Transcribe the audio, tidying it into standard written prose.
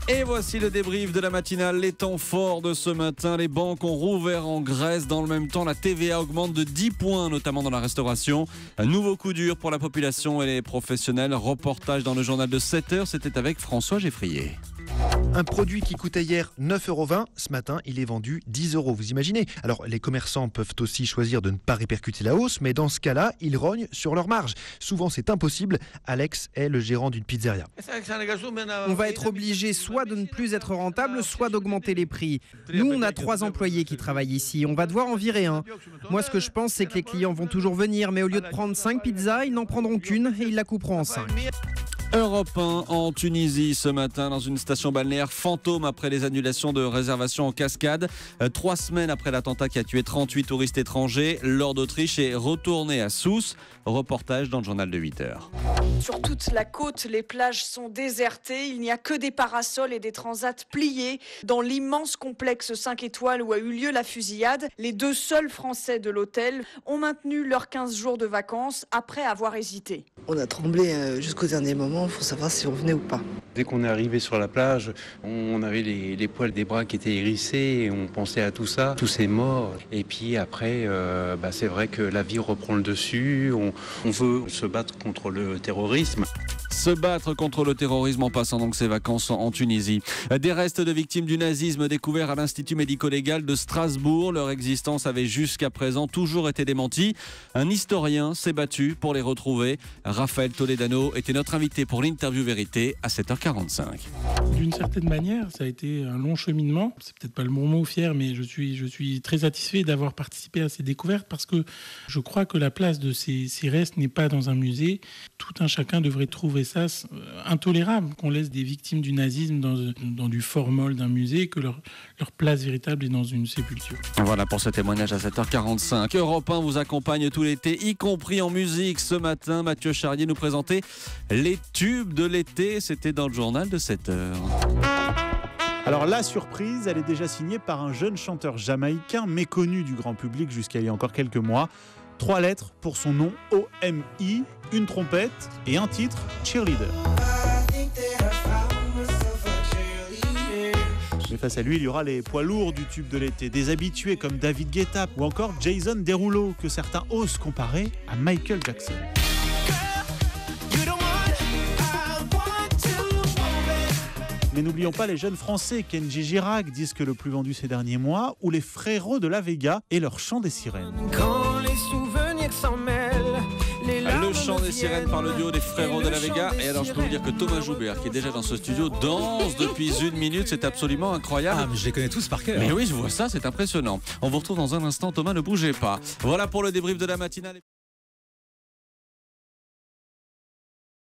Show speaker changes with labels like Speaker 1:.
Speaker 1: Et voici le débrief de la matinale. Les temps forts de ce matin. Les banques ont rouvert en Grèce. Dans le même temps, la TVA augmente de 10 points, notamment dans la restauration. Un nouveau coup dur pour la population et les professionnels. Reportage dans le journal de 7h. C'était avec François Geffrier.
Speaker 2: Un produit qui coûtait hier 9,20 €, ce matin, il est vendu 10 €. Vous imaginez ? Alors, les commerçants peuvent aussi choisir de ne pas répercuter la hausse, mais dans ce cas-là, ils rognent sur leur marge. Souvent, c'est impossible. Alex est le gérant d'une pizzeria.
Speaker 3: On va être obligé soit de ne plus être rentable, soit d'augmenter les prix. Nous, on a 3 employés qui travaillent ici. On va devoir en virer un. Moi, ce que je pense, c'est que les clients vont toujours venir, mais au lieu de prendre 5 pizzas, ils n'en prendront qu'une et ils la couperont en 5.
Speaker 1: Europe 1 en Tunisie ce matin dans une station balnéaire fantôme après les annulations de réservations en cascade. 3 semaines après l'attentat qui a tué 38 touristes étrangers, Lord d'Autriche est retourné à Sousse. Reportage dans le journal de 8h.
Speaker 4: Sur toute la côte, les plages sont désertées. Il n'y a que des parasols et des transats pliés. Dans l'immense complexe 5 étoiles où a eu lieu la fusillade, les 2 seuls Français de l'hôtel ont maintenu leurs 15 jours de vacances après avoir hésité.
Speaker 5: On a tremblé jusqu'au dernier moment pour savoir si on venait ou pas.
Speaker 6: Dès qu'on est arrivé sur la plage, on avait les poils des bras qui étaient hérissés et on pensait à tout ça, tous ces morts. Et puis après, c'est vrai que la vie reprend le dessus. On veut se battre contre le terrorisme.
Speaker 1: Se battre contre le terrorisme en passant donc ses vacances en Tunisie. Des restes de victimes du nazisme découverts à l'Institut médico-légal de Strasbourg. Leur existence avait jusqu'à présent toujours été démentie. Un historien s'est battu pour les retrouver. Raphaël Toledano était notre invité pour l'interview vérité à 7h45.
Speaker 7: D'une certaine manière, ça a été un long cheminement. C'est peut-être pas le bon mot fier, mais je suis très satisfait d'avoir participé à ces découvertes parce que je crois que la place de ces restes n'est pas dans un musée. Tout un chacun devrait trouver ça intolérable qu'on laisse des victimes du nazisme dans du formol d'un musée, que leur place véritable est dans une sépulture.
Speaker 1: Voilà pour ce témoignage à 7h45. Europe 1 vous accompagne tout l'été, y compris en musique. Ce matin, Mathieu Charrier nous présentait les tubes de l'été. C'était dans le journal de 7h.
Speaker 8: Alors la surprise, elle est déjà signée par un jeune chanteur jamaïcain méconnu du grand public jusqu'à il y a encore quelques mois. 3 lettres pour son nom, OMI, une trompette et un titre, Cheerleader. Mais face à lui, il y aura les poids lourds du tube de l'été, des habitués comme David Guetta ou encore Jason Derulo, que certains osent comparer à Michael Jackson. Mais n'oublions pas les jeunes français, Kenji Girac, disque le plus vendu ces derniers mois, ou les Frérots de la Vega et leur chant des sirènes.
Speaker 9: Quand les souvenirs s'en mêlent,
Speaker 1: le chant des sirènes par le duo des Frérots de la Vega. Et alors je peux vous dire que Thomas Joubert, qui est déjà dans ce studio, danse depuis 1 minute. C'est absolument incroyable.
Speaker 10: Ah, mais je les connais tous par cœur.
Speaker 1: Mais oui, je vois ça, c'est impressionnant. On vous retrouve dans un instant. Thomas, ne bougez pas. Voilà pour le débrief de la matinale.